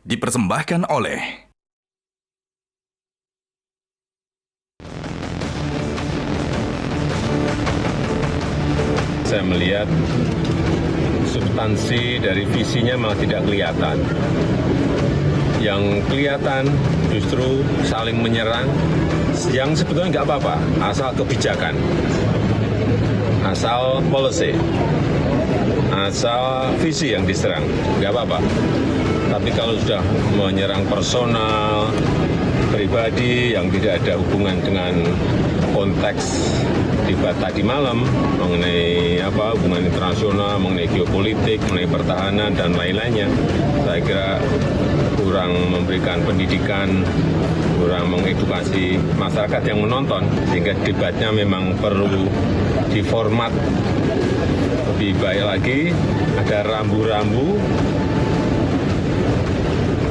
Dipersembahkan oleh saya melihat substansi dari visinya malah tidak kelihatan. Yang kelihatan justru saling menyerang, yang sebetulnya nggak apa-apa, asal kebijakan, asal policy, asal visi yang diserang, nggak apa-apa. Tapi kalau sudah menyerang personal, pribadi yang tidak ada hubungan dengan konteks debat tadi malam mengenai hubungan internasional, mengenai geopolitik, mengenai pertahanan dan lain-lainnya, saya kira kurang memberikan pendidikan, kurang mengedukasi masyarakat yang menonton, sehingga debatnya memang perlu diformat lebih baik lagi, ada rambu-rambu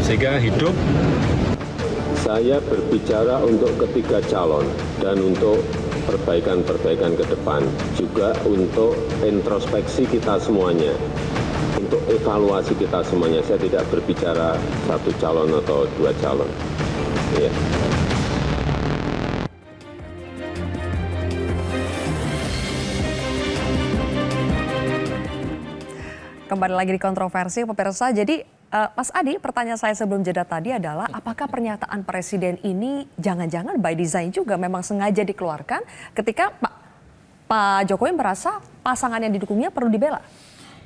sehingga hidup. Saya berbicara untuk ketiga calon dan untuk perbaikan-perbaikan ke depan, juga untuk introspeksi kita semuanya, untuk evaluasi kita semuanya. Saya tidak berbicara satu calon atau dua calon. Ya. Kembali lagi di kontroversi, pemirsa. Jadi, Mas Adi, pertanyaan saya sebelum jeda tadi adalah, apakah pernyataan Presiden ini jangan-jangan by design juga memang sengaja dikeluarkan ketika Pak Jokowi merasa pasangan yang didukungnya perlu dibela?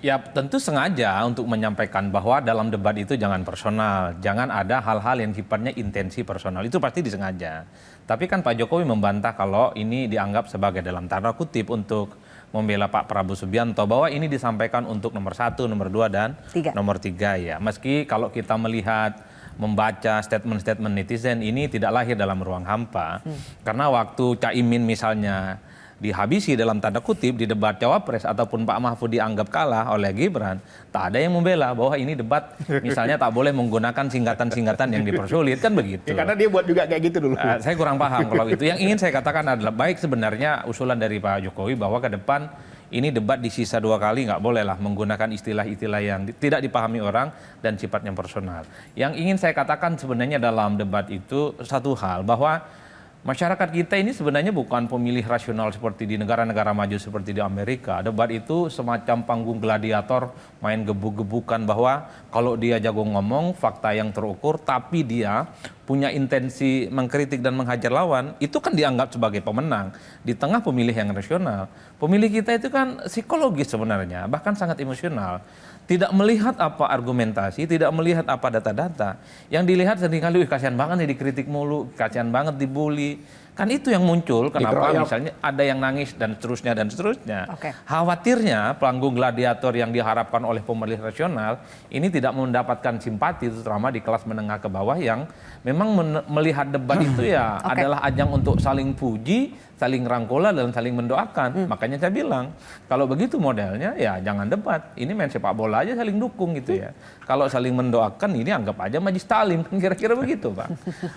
Ya tentu sengaja untuk menyampaikan bahwa dalam debat itu jangan personal, jangan ada hal-hal yang sifatnya intensi personal, itu pasti disengaja. Tapi kan Pak Jokowi membantah kalau ini dianggap sebagai dalam tanda kutip untuk membela Pak Prabowo Subianto, bahwa ini disampaikan untuk nomor 1, nomor 2, dan nomor 3 ya. Meski kalau kita melihat, membaca statement-statement netizen ini tidak lahir dalam ruang hampa. Karena waktu Caimin misalnya dihabisi dalam tanda kutip di debat Cawapres ataupun Pak Mahfud dianggap kalah oleh Gibran, tak ada yang membela bahwa ini debat misalnya tak boleh menggunakan singkatan-singkatan yang dipersulit, kan begitu. Ya, karena dia buat juga kayak gitu dulu. Saya kurang paham kalau itu. Yang ingin saya katakan adalah baik sebenarnya usulan dari Pak Jokowi bahwa ke depan ini debat di sisa 2 kali nggak bolehlah menggunakan istilah-istilah yang tidak dipahami orang dan sifatnya personal. Yang ingin saya katakan sebenarnya dalam debat itu satu hal, bahwa masyarakat kita ini sebenarnya bukan pemilih rasional seperti di negara-negara maju seperti di Amerika. Debat itu semacam panggung gladiator, main gebuk-gebukan, bahwa kalau dia jago ngomong, fakta yang terukur, tapi dia punya intensi mengkritik dan menghajar lawan, itu kan dianggap sebagai pemenang. Di tengah pemilih yang rasional, pemilih kita itu kan psikologis sebenarnya, bahkan sangat emosional. Tidak melihat apa argumentasi, tidak melihat apa data-data. Yang dilihat seringkali, kasihan banget nih dikritik mulu, kasihan banget dibully. Kan itu yang muncul, kenapa misalnya ada yang nangis dan seterusnya dan seterusnya. Khawatirnya panggung gladiator yang diharapkan oleh pemilih rasional ini tidak mendapatkan simpati, terutama di kelas menengah ke bawah yang memang melihat debat itu ya adalah ajang untuk saling puji, saling rangkulan dan saling mendoakan. Makanya saya bilang, kalau begitu modelnya ya jangan debat. Ini main sepak bola aja saling dukung gitu ya. Kalau saling mendoakan ini anggap aja majlis taklim, kira-kira begitu Pak.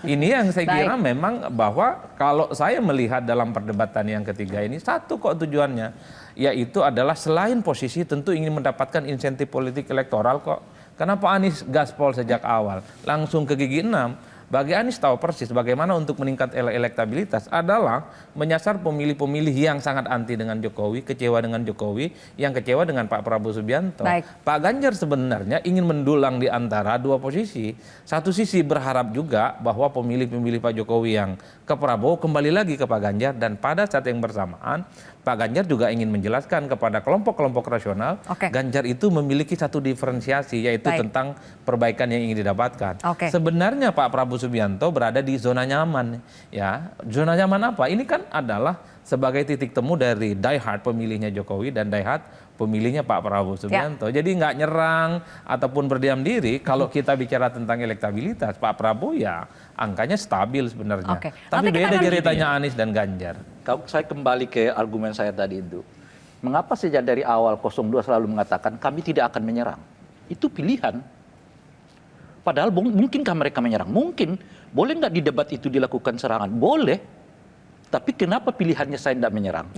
Ini yang saya kira memang bahwa kalau saya melihat dalam perdebatan yang ketiga ini, satu kok tujuannya, yaitu adalah selain posisi tentu ingin mendapatkan insentif politik elektoral kok. Kenapa Anies gaspol sejak awal, langsung ke gigi 6? Bagi Anies tahu persis bagaimana untuk meningkat elektabilitas adalah menyasar pemilih-pemilih yang sangat anti dengan Jokowi, kecewa dengan Jokowi, yang kecewa dengan Pak Prabowo Subianto. Pak Ganjar sebenarnya ingin mendulang di antara dua posisi. Satu sisi berharap juga bahwa pemilih-pemilih Pak Jokowi yang ke Prabowo kembali lagi ke Pak Ganjar, dan pada saat yang bersamaan Pak Ganjar juga ingin menjelaskan kepada kelompok-kelompok rasional, Ganjar itu memiliki satu diferensiasi, yaitu tentang perbaikan yang ingin didapatkan. Sebenarnya Pak Prabowo Subianto berada di zona nyaman. Ya, zona nyaman apa? Ini kan adalah sebagai titik temu dari diehard pemilihnya Jokowi dan diehard pemilihnya Pak Prabowo Subianto. Jadi nggak nyerang ataupun berdiam diri. Kalau kita bicara tentang elektabilitas, Pak Prabowo ya angkanya stabil sebenarnya. Tapi beda ceritanya Anies dan Ganjar. Kalau saya kembali ke argumen saya tadi itu, mengapa sejak dari awal 02 selalu mengatakan kami tidak akan menyerang? Itu pilihan. Padahal mungkinkah mereka menyerang? Mungkin. Boleh nggak di debat itu dilakukan serangan? Boleh. Tapi kenapa pilihannya saya tidak menyerang?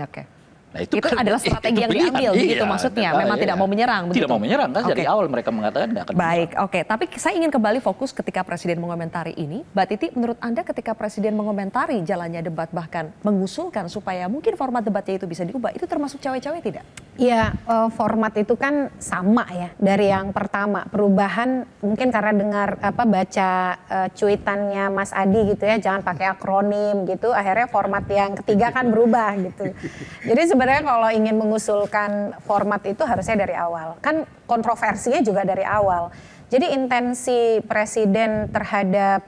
Nah, itu adalah strategi yang diambil, begitu maksudnya. Memang tidak mau menyerang. Tidak begitu? mau menyerang, kan dari awal mereka mengatakan nggak akan Baik, menyerang. oke. Tapi saya ingin kembali fokus ketika Presiden mengomentari ini. Mbak Titi, menurut Anda ketika Presiden mengomentari jalannya debat, bahkan mengusulkan supaya mungkin format debatnya itu bisa diubah, itu termasuk cawe-cawe tidak? Ya, format itu kan sama ya dari yang pertama. Perubahan mungkin karena dengar baca cuitannya Mas Adi gitu ya, jangan pakai akronim gitu. Akhirnya format yang ketiga kan berubah gitu. Jadi sebenarnya kalau ingin mengusulkan format itu harusnya dari awal. Kan kontroversinya juga dari awal. Jadi intensi Presiden terhadap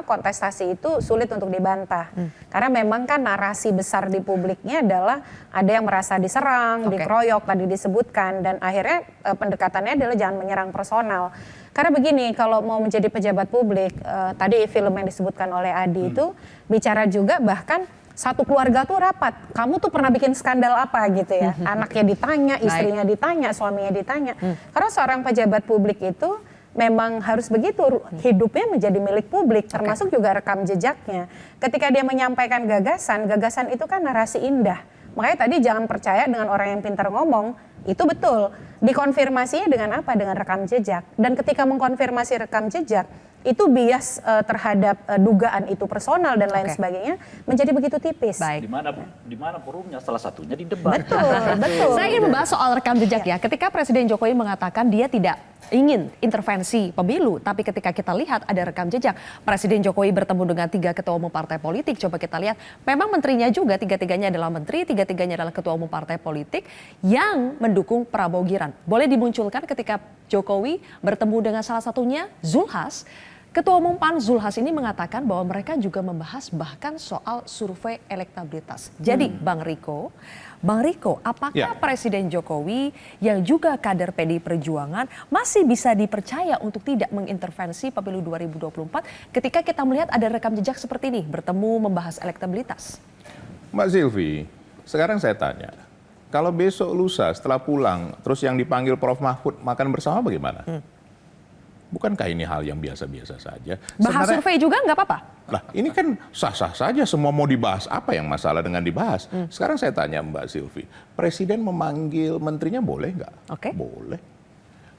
kontestasi itu sulit untuk dibantah. Karena memang kan narasi besar di publiknya adalah ada yang merasa diserang, dikeroyok tadi disebutkan, dan akhirnya pendekatannya adalah jangan menyerang personal. Karena begini, kalau mau menjadi pejabat publik, tadi film yang disebutkan oleh Adi itu bicara juga bahkan satu keluarga tuh rapat, kamu tuh pernah bikin skandal apa gitu ya, anaknya ditanya, istrinya ditanya, suaminya ditanya. Karena seorang pejabat publik itu memang harus begitu, hidupnya menjadi milik publik, termasuk juga rekam jejaknya. Ketika dia menyampaikan gagasan, gagasan itu kan narasi indah. Makanya tadi jangan percaya dengan orang yang pintar ngomong, itu betul. Dikonfirmasinya dengan apa? Dengan rekam jejak. Dan ketika mengkonfirmasi rekam jejak, itu bias terhadap dugaan itu personal dan lain sebagainya menjadi begitu tipis. Baik. Di mana forumnya? Salah satunya di debat. Betul. Saya ingin membahas soal rekam jejak ya. Ketika Presiden Jokowi mengatakan dia tidak ingin intervensi pemilu, tapi ketika kita lihat ada rekam jejak, Presiden Jokowi bertemu dengan 3 ketua umum partai politik. Coba kita lihat, memang menterinya juga tiga-tiganya adalah menteri, tiga-tiganya adalah ketua umum partai politik yang mendukung Prabowo Gibran. Boleh dimunculkan ketika Jokowi bertemu dengan salah satunya Zulhas. Ketua Umum PAN Zulhas ini mengatakan bahwa mereka juga membahas bahkan soal survei elektabilitas. Jadi Bang Riko, apakah Presiden Jokowi yang juga kader PDI Perjuangan masih bisa dipercaya untuk tidak mengintervensi pemilu 2024 ketika kita melihat ada rekam jejak seperti ini, bertemu membahas elektabilitas? Mbak Silvi, sekarang saya tanya, kalau besok lusa setelah pulang, terus yang dipanggil Prof. Mahfud makan bersama bagaimana? Bukankah ini hal yang biasa-biasa saja? Bahas survei juga nggak apa-apa? Lah, ini kan sah-sah saja, semua mau dibahas. Apa yang masalah dengan dibahas? Sekarang saya tanya Mbak Silvi, Presiden memanggil menterinya boleh nggak? Oke. Boleh.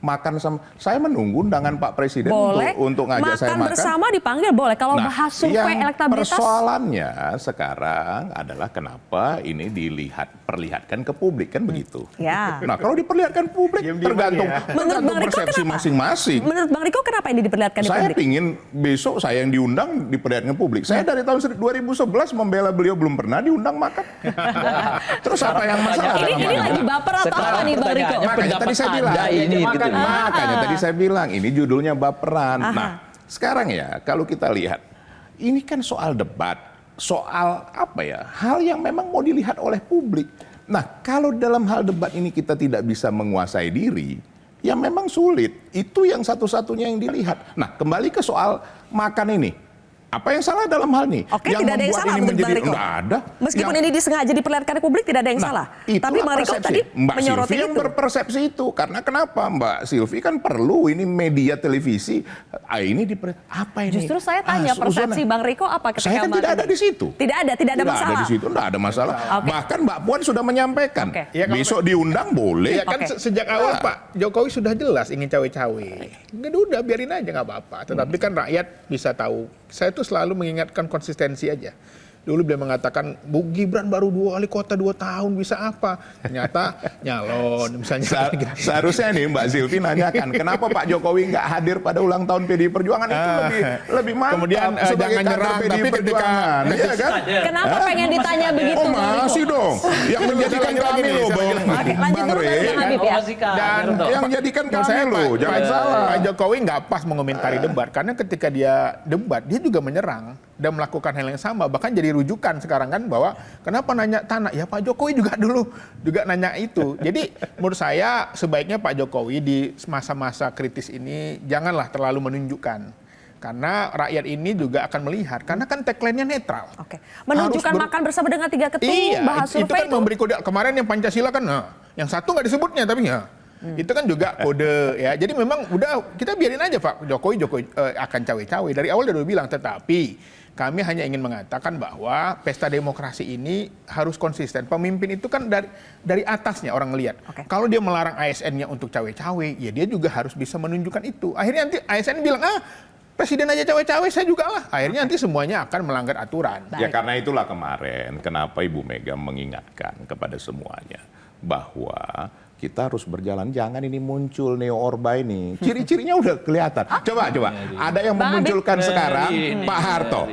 Makan sama, saya menunggu undangan Pak Presiden boleh. untuk ngajak saya makan. Bersama dipanggil boleh. Kalau bahas survei elektabilitas. Persoalannya sekarang adalah kenapa ini perlihatkan ke publik, kan begitu. Ya. Nah, kalau diperlihatkan publik tergantung persepsi masing-masing. Menurut Bang Riko kenapa ini diperlihatkan di Saya publik? pingin besok saya yang diundang diperlihatkan ke publik. Saya dari tahun 2011 membela beliau belum pernah diundang makan. Terus apa yang masalah? Ini lagi baper atau apa nih Bang Riko? Makanya tadi saya bilang ini gitu. Makanya tadi saya bilang ini judulnya baperan. Nah, sekarang ya kalau kita lihat ini kan soal debat, soal apa ya? Hal yang memang mau dilihat oleh publik. Nah, kalau dalam hal debat ini kita tidak bisa menguasai diri, ya memang sulit. Itu yang satu-satunya yang dilihat. Nah, kembali ke soal makan ini. Apa yang salah dalam hal ini? Oke, yang tidak ada yang membuat salah ini menurut menjadi Bang Riko. enggak ada. Meskipun ini disengaja diperlihatkan ke publik tidak ada yang salah. Tapi Bang Riko tadi Mbak menyoroti Silvi yang itu. berpersepsi itu. Karena kenapa Mbak Silvi kan perlu ini media televisi. Ini apa ini? Justru saya tanya persepsi Bang Riko apa ketika saya kan tidak ada di situ. Tidak ada Tidak masalah. ada di situ, tidak ada masalah. Oke. Bahkan Mbak Puan sudah menyampaikan. Oke. Ya, Besok diundang boleh. Ya kan Oke. sejak awal Pak Jokowi sudah jelas ingin cawe-cawe. Udah biarin aja nggak apa-apa. Tetapi kan rakyat bisa tahu. Saya tuh selalu mengingatkan konsistensi aja. Dulu beliau mengatakan, Bu Gibran baru 2 wali kota 2 tahun bisa apa? Ternyata nyalon misalnya. Seharusnya nih Mbak Silvi nanyakan, kenapa Pak Jokowi nggak hadir pada ulang tahun PDI Perjuangan itu lebih mantap. Kemudian sebagai jangan kader nyerang, PDI tapi Perjuangan. Iya kan? Kenapa pengen ditanya begitu Oh Bang Riko? masih dong. Yang menjadikan kami loh Bang Lanjut dulu Rey. Bang Habib ya. Dan Yang menjadikan menurut kami saya loh, jangan salah. Pak Jokowi nggak pas mengomentari debat karena ketika dia debat dia juga menyerang dan melakukan hal yang sama, bahkan jadi rujukan sekarang kan bahwa kenapa nanya tanah, ya Pak Jokowi juga dulu juga nanya itu. Jadi menurut saya sebaiknya Pak Jokowi di masa-masa kritis ini janganlah terlalu menunjukkan, karena rakyat ini juga akan melihat, karena kan tagline-nya netral. Oke. Menunjukkan makan bersama dengan 3 ketua Iya, bahas itu survei kan memberi kode. Kemarin yang Pancasila kan, yang satu nggak disebutnya tapi ya. Itu kan juga kode ya. Jadi memang udah kita biarin aja Pak Jokowi akan cawe-cawe. Dari awal udah bilang, tetapi kami hanya ingin mengatakan bahwa pesta demokrasi ini harus konsisten. Pemimpin itu kan dari atasnya orang ngelihat. Kalau dia melarang ASN-nya untuk cawe-cawe, ya dia juga harus bisa menunjukkan itu. Akhirnya nanti ASN bilang, presiden aja cawe-cawe, saya juga lah. Akhirnya nanti semuanya akan melanggar aturan. Ya karena itulah kemarin kenapa Ibu Mega mengingatkan kepada semuanya bahwa kita harus berjalan, jangan ini muncul Neo Orba ini. Ciri-cirinya udah kelihatan. Coba. Ada yang memunculkan sekarang Pak Harto.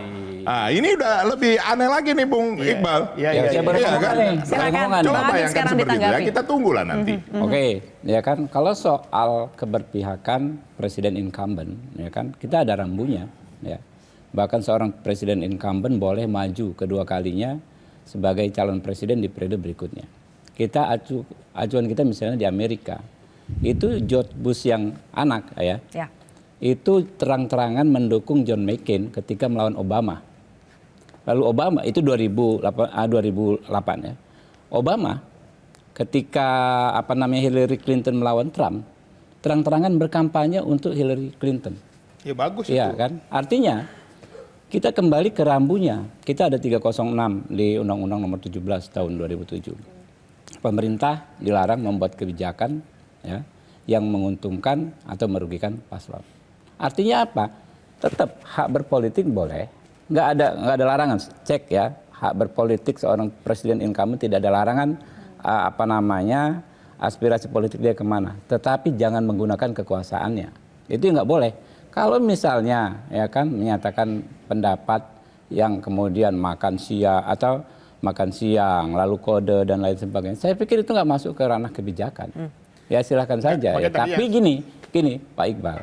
Nah, ini udah lebih aneh lagi nih Bung Iqbal. Saya baru ngomong kan? nih. Silakan. Coba Bang Habib bayangkan sekarang seperti itu ya, ditanggapi. kita tunggulah nanti. Oke, ya kan kalau soal keberpihakan presiden incumbent, ya kan kita ada rambunya, ya. Bahkan seorang presiden incumbent boleh maju kedua kalinya sebagai calon presiden di periode berikutnya. Kita acuan kita misalnya di Amerika, itu George Bush yang anak ya. Itu terang-terangan mendukung John McCain ketika melawan Obama. Lalu Obama itu 2008 ya. Obama ketika Hillary Clinton melawan Trump, terang-terangan berkampanye untuk Hillary Clinton. Ya bagus ya, itu. Kan? Artinya kita kembali ke rambunya. Kita ada 306 di Undang-Undang Nomor 17 tahun 2007. Pemerintah dilarang membuat kebijakan ya yang menguntungkan atau merugikan paslon. Artinya apa? Tetap hak berpolitik boleh. Nggak ada larangan, cek ya, hak berpolitik seorang presiden incumbent tidak ada larangan aspirasi politik dia kemana, tetapi jangan menggunakan kekuasaannya, itu nggak boleh. Kalau misalnya ya kan menyatakan pendapat yang kemudian makan siang lalu kode dan lain sebagainya, saya pikir itu nggak masuk ke ranah kebijakan. Ya silakan saja ya. Tapi gini Pak Iqbal,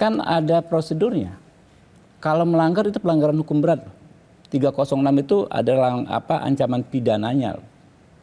kan ada prosedurnya. Kalau melanggar itu pelanggaran hukum berat. 306 itu adalah ancaman pidananya.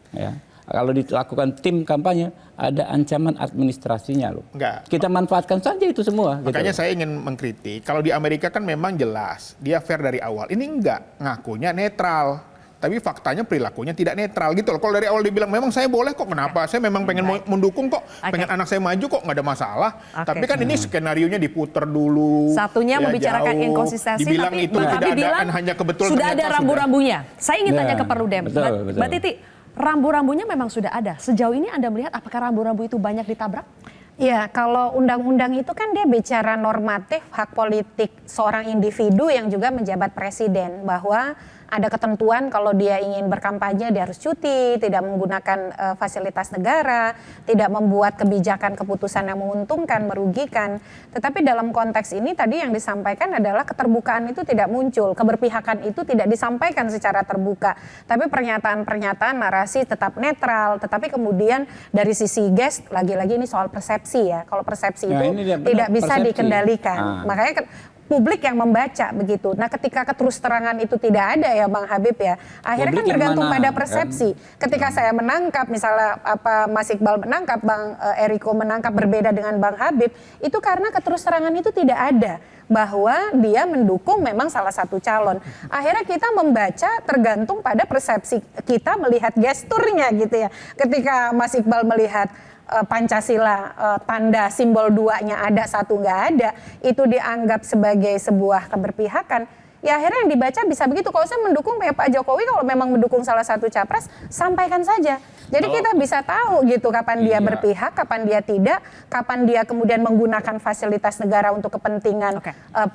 Ya. Kalau dilakukan tim kampanye ada ancaman administrasinya loh. Enggak. Kita manfaatkan saja itu semua. Makanya gitu. saya ingin mengkritik. Kalau di Amerika kan memang jelas dia fair dari awal. Ini enggak, ngakunya netral. Tapi faktanya perilakunya tidak netral gitu loh. Kalau dari awal dibilang memang saya boleh kok, kenapa? Saya memang pengen mendukung kok, pengen anak saya maju kok, nggak ada masalah. Tapi kan ini skenarionya diputer dulu. Satunya ya, membicarakan jauh. inkonsistensi, Dibilang tapi itu tidak ada hanya kebetulan. Sudah ada rambu-rambunya. Saya ingin tanya ke Perludem. Betul. Mbak Titi, rambu-rambunya memang sudah ada. Sejauh ini Anda melihat apakah rambu-rambu itu banyak ditabrak? Ya, kalau undang-undang itu kan dia bicara normatif hak politik seorang individu yang juga menjabat presiden, bahwa ada ketentuan kalau dia ingin berkampanye dia harus cuti, tidak menggunakan fasilitas negara, tidak membuat kebijakan keputusan yang menguntungkan, merugikan. Tetapi dalam konteks ini tadi yang disampaikan adalah keterbukaan itu tidak muncul, keberpihakan itu tidak disampaikan secara terbuka. Tapi pernyataan-pernyataan narasi tetap netral, tetapi kemudian dari sisi gest, lagi-lagi ini soal persepsi ya. Kalau persepsi itu tidak bisa dikendalikan. Makanya publik yang membaca begitu. Nah, ketika keterus-terangan itu tidak ada ya Bang Habib ya, akhirnya kan tergantung pada persepsi. Ketika saya menangkap, misalnya Mas Iqbal menangkap, Bang Eriko menangkap berbeda dengan Bang Habib, itu karena keterus-terangan itu tidak ada bahwa dia mendukung memang salah satu calon. Akhirnya kita membaca tergantung pada persepsi kita melihat gesturnya gitu ya. Ketika Mas Iqbal melihat Pancasila tanda simbol 2-nya ada, 1 nggak ada, itu dianggap sebagai sebuah keberpihakan, ya akhirnya yang dibaca bisa begitu. Kalau saya mendukung Pak Jokowi, kalau memang mendukung salah satu capres, sampaikan saja. Jadi kita bisa tahu gitu kapan dia berpihak, kapan dia tidak, kapan dia kemudian menggunakan fasilitas negara untuk kepentingan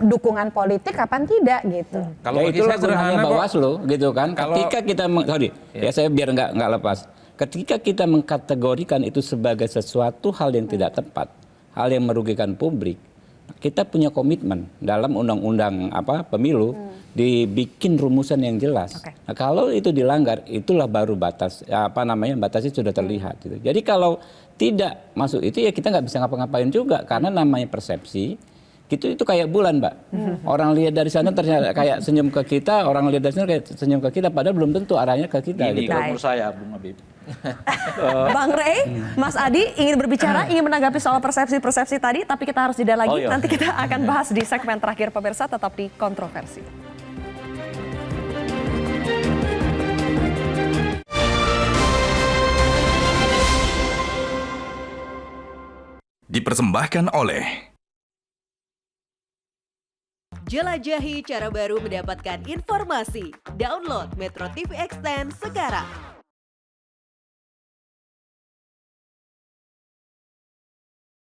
dukungan politik, kapan tidak gitu. Kalau ya bagi itulah saya sederhana gunanya kok. Bawaslu gitu kan. Kalau- Ketika kita saya biar nggak lepas. Ketika kita mengkategorikan itu sebagai sesuatu hal yang tidak tepat, hal yang merugikan publik, kita punya komitmen dalam undang-undang pemilu dibikin rumusan yang jelas. Nah, kalau itu dilanggar, itulah baru batas batasnya sudah terlihat. Gitu. Jadi kalau tidak masuk itu ya kita nggak bisa ngapa-ngapain juga karena namanya persepsi. Itu kayak bulan, Mbak. Orang lihat dari sana ternyata kayak senyum ke kita, orang lihat dari sana kayak senyum ke kita, padahal belum tentu arahnya ke kita. Ini Gitu. kalau menurut saya, Bung Habib. Bang Rey, Mas Adi ingin berbicara, ingin menanggapi soal persepsi-persepsi tadi, tapi kita harus jeda lagi. Oh, iya. Nanti kita akan bahas di segmen terakhir pemirsa, tetap di Kontroversi. dipersembahkan oleh Jelajahi cara baru mendapatkan informasi. Download Metro TV Extend sekarang.